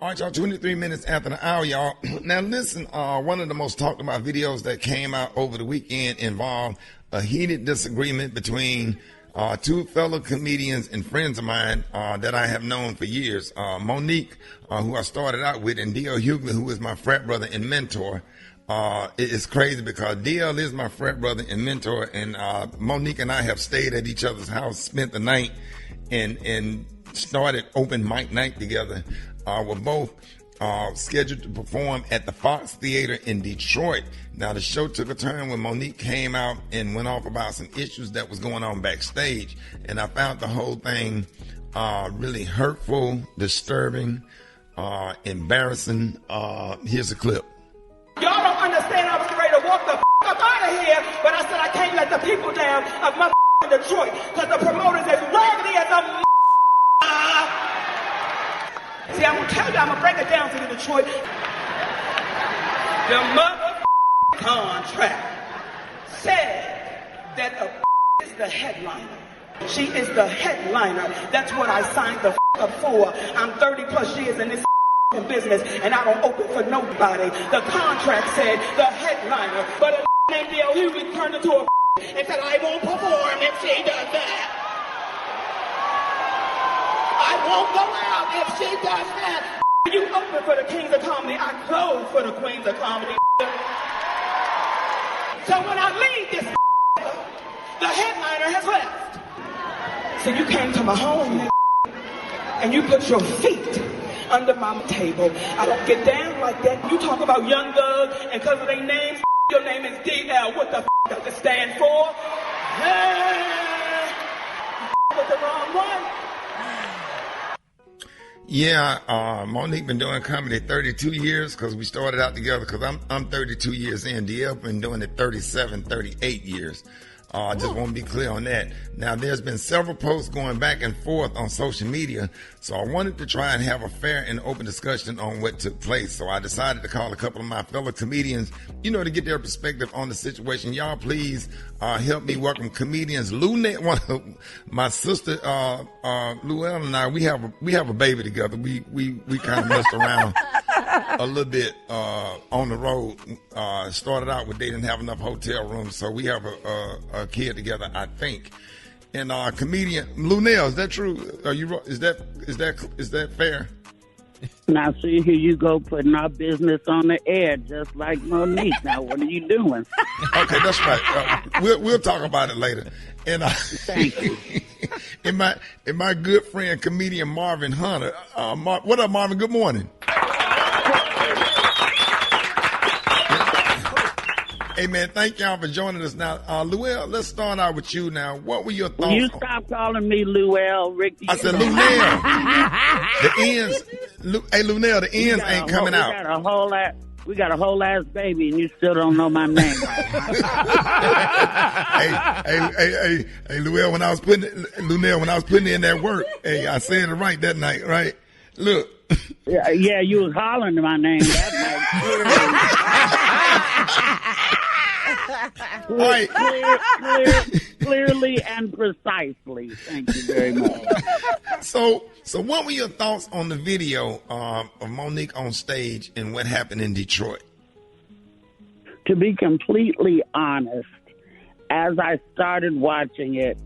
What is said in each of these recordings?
All right, y'all, 23 minutes after the hour, y'all. Now, listen, one of the most talked about videos that came out over the weekend involved a heated disagreement between two fellow comedians and friends of mine that I have known for years. Monique, who I started out with, and D.L. Hughley, who is my frat brother and mentor. It's crazy because D.L. is my frat brother and mentor, and Monique and I have stayed at each other's house, spent the night, and started open mic night together. We're both scheduled to perform at the Fox Theater in Detroit. Now, the show took a turn when Monique came out and went off about some issues that was going on backstage. And I found the whole thing really hurtful, disturbing, embarrassing. Here's a clip. Y'all don't understand. I was ready to walk the up out of here, but I said I can't let the people down of Detroit because the promoters as raggedy as a See, I'm going to tell you, I'm going to break it down to the Detroit. The contract said that the is the headliner. She is the headliner. That's what I signed the up for. I'm 30 plus years in this business, and I don't open for nobody. The contract said the headliner, but a named D.L. Hughley turned into a and said, I won't perform if she does that. I won't go out if she does that. You open for the kings of comedy, I close for the queens of comedy. So when I leave this, the headliner has left. So you came to my home and you put your feet under my table. I don't get down like that. You talk about young thugs and because of their names, your name is DL. What the does it stand for? With the wrong one. Yeah, Monique been doing comedy 32 years because we started out together because I'm 32 years in. DL been doing it 37, 38 years. I just want to be clear on that. Now, there's been several posts going back and forth on social media, so I wanted to try and have a fair and open discussion on what took place. So I decided to call a couple of my fellow comedians, to get their perspective on the situation. Y'all, please help me welcome comedians Luenell. My sister Luenell and I, we have a baby together. We kind of messed around a little bit on the road. Started out with they didn't have enough hotel rooms, so we have a kid together, I think. And comedian Luenell, is that true? Is that fair? Now, see, here you go putting our business on the air, just like Monique. Now, what are you doing? Okay, that's right. We'll talk about it later. And thank you. and my good friend comedian Marvin Hunter. What up, Marvin? Good morning. Hey, man, thank y'all for joining us. Now, Luenell, let's start out with you now. What were your thoughts? Will you stop calling me Luenell, Rickey? I said Luenell. The ends, hey, Luenell, the ends ain't coming out. We got a whole ass baby, and you still don't know my name. hey, Luenell, when I was putting in that work, hey, I said it right that night, right? Look. Yeah, you was hollering my name that night. Clearly and precisely. Thank you very much. So what were your thoughts on the video of Monique on stage and what happened in Detroit? To be completely honest, as I started watching it,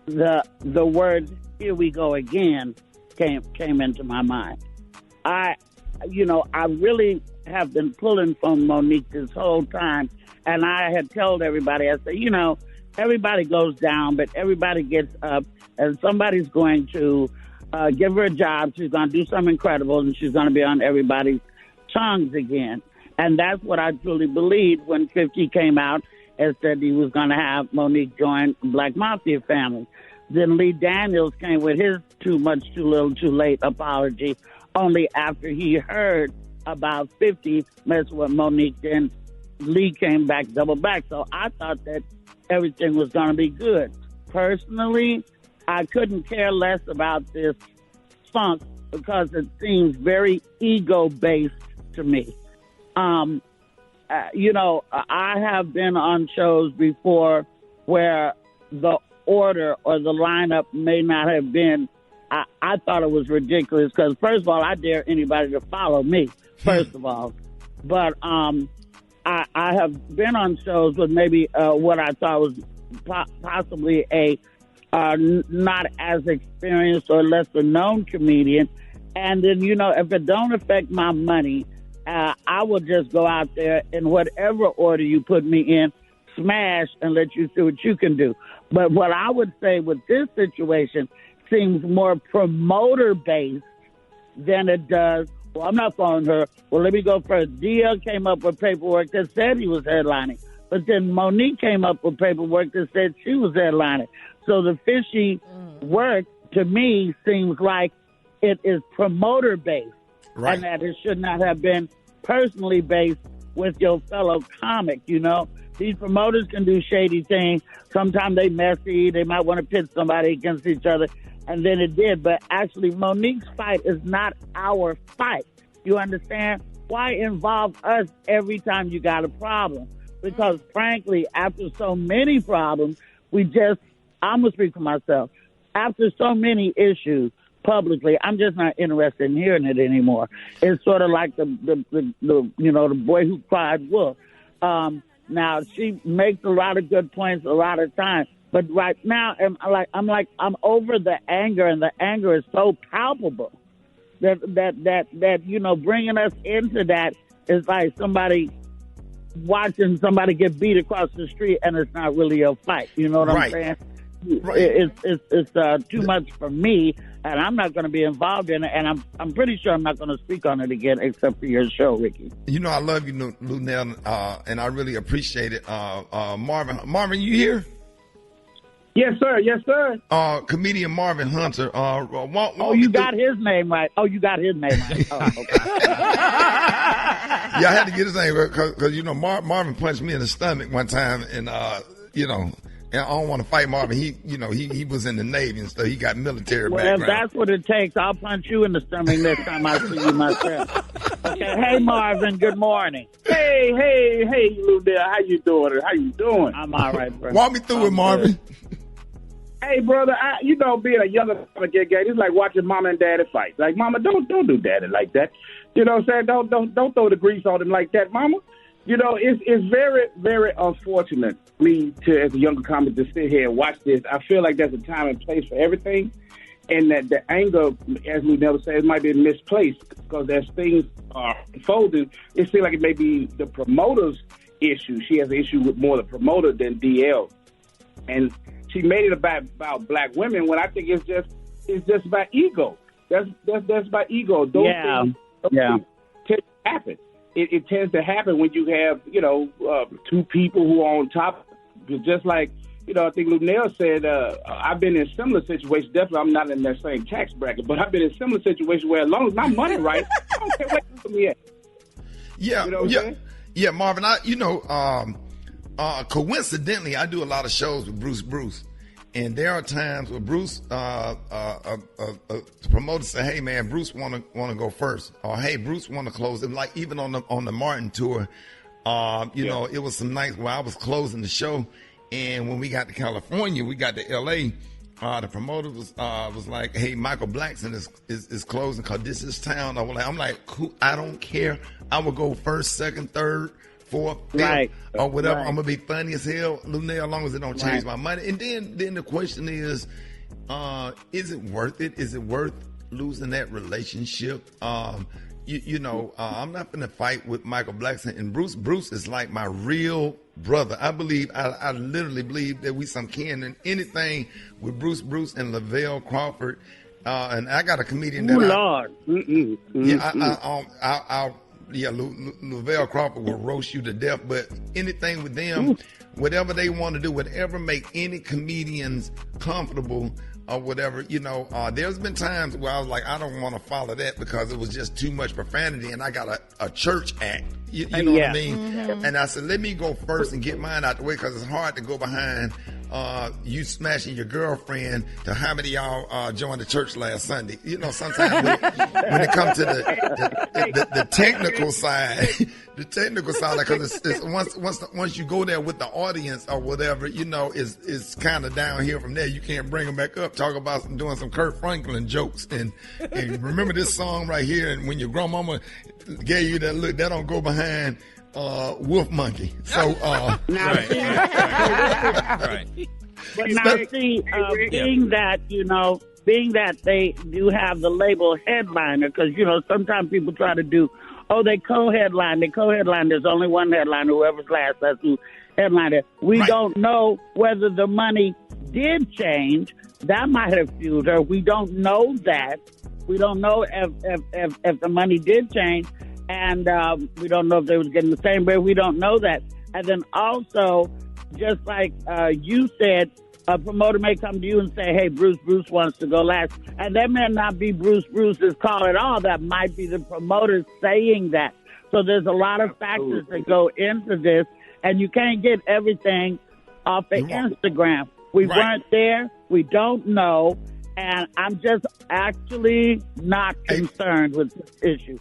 the word "here we go again" came into my mind. I really have been pulling from Monique this whole time, and I had told everybody, I said, everybody goes down, but everybody gets up, and somebody's going to give her a job. She's going to do something incredible, and she's going to be on everybody's tongues again. And that's what I truly believed when 50 came out and said he was going to have Monique join Black Mafia family. Then Lee Daniels came with his too much, too little, too late apology only after he heard about 50 messing with Monique. Then Lee came back, double back. So I thought that everything was going to be good. Personally, I couldn't care less about this funk because it seems very ego-based to me. I have been on shows before where the order or the lineup may not have been I thought it was ridiculous because, first of all, I dare anybody to follow me, first of all. But I have been on shows with maybe what I thought was possibly a not as experienced or lesser known comedian. And then, if it don't affect my money, I will just go out there in whatever order you put me in, smash, and let you see what you can do. But what I would say with this situation seems more promoter-based than it does, well, I'm not following her. Well, let me go first. DL came up with paperwork that said he was headlining. But then Monique came up with paperwork that said she was headlining. So the fishy work, to me, seems like it is promoter-based. Right. And that it should not have been personally based with your fellow comic, These promoters can do shady things. Sometimes they messy. They might want to pit somebody against each other. And then it did. But actually, Monique's fight is not our fight. You understand? Why involve us every time you got a problem? Because, frankly, after so many problems, I'm going to speak for myself. After so many issues publicly, I'm just not interested in hearing it anymore. It's sort of like the boy who cried wolf. Now, she makes a lot of good points a lot of times. But right now, I'm over the anger, and the anger is so palpable that bringing us into that is like somebody watching somebody get beat across the street, and it's not really a fight. You know what I'm saying? Right. It's too much for me, and I'm not going to be involved in it. And I'm pretty sure I'm not going to speak on it again, except for your show, Ricky. I love you, Luenell, and I really appreciate it. Marvin, you here? Yes, sir. Yes, sir. Comedian Marvin Hunter. You got his name right. Oh, you got his name right. Oh, okay. Yeah, I had to get his name because Marvin punched me in the stomach one time, and and I don't want to fight Marvin. He was in the Navy and stuff. He got military background. Well, if that's what it takes, I'll punch you in the stomach next time I see you myself. Okay. Hey, Marvin. Good morning. Hey, Luenell. How you doing? I'm all right, bro. Walk me through it, Marvin. Good. Hey, brother. Being a younger get gay, it's like watching mama and daddy fight. Like, mama, don't do daddy like that. You know what I'm saying? Don't throw the grease on him like that, mama. It's very, very unfortunate for me as a younger comic, to sit here and watch this. I feel like there's a time and place for everything, and that the anger, as we never say, it might be misplaced because as things are unfolding, it seems like it may be the promoter's issue. She has an issue with more the promoter than DL, and she made it about black women when I think it's just about ego. That's about ego. Those things tend to happen. It tends to happen when you have, two people who are on top. Just like, I think Luenell said, I've been in similar situations. Definitely, I'm not in that same tax bracket, but I've been in similar situations where as long as my money right, I don't care what you put me at. Yeah, Marvin. Coincidentally, I do a lot of shows with Bruce. And there are times where Bruce, the promoter say, "Hey man, Bruce want to go first," or "Hey, Bruce want to close it." Like even on the Martin tour, it was some nights where I was closing the show, and when we got to California, we got to L.A. The promoter was like, "Hey, Michael Blackson is closing because this is town." I'm like, cool, I don't care. I will go first, second, third, fourth, fifth, or whatever. I'm gonna be funny as hell, Luenell, as long as it don't change my money. And then the question is it worth it? Is it worth losing that relationship? I'm not gonna fight with Michael Blackson and Bruce. Bruce is like my real brother. I literally believe that we some kin, and anything with Bruce and Lavelle Crawford. And I got a comedian that Lavelle Crawford will roast you to death, but anything with them, whatever they want to do, whatever make any comedians comfortable or whatever, there's been times where I was like, I don't want to follow that because it was just too much profanity and I got a church act. You know what I mean? Mm-hmm. And I said, let me go first and get mine out the way because it's hard to go behind you smashing your girlfriend to how many of y'all joined the church last Sunday. You know, sometimes when it comes to the technical side, like, cause it's once you go there with the audience or whatever, you know, it's kind of downhill from there. You can't bring them back up. Talk about doing some Kurt Franklin jokes and remember this song right here. And when your grandmama gave you that look, that don't go behind Wolf Monkey. So right. But now see, being that they do have the label headliner, because sometimes people try to do, they co-headline. There's only one headliner. Whoever's last, that's who headliner. We don't know whether the money did change. That might have fueled her. We don't know that. We don't know if the money did change. And we don't know if they was getting the same, but we don't know that. And then also, just like you said, a promoter may come to you and say, hey, Bruce wants to go last. And that may not be Bruce's call at all. That might be the promoter saying that. So there's a lot of factors that go into this, and you can't get everything off of Instagram. We weren't there. We don't know. And I'm just actually not concerned with this issue.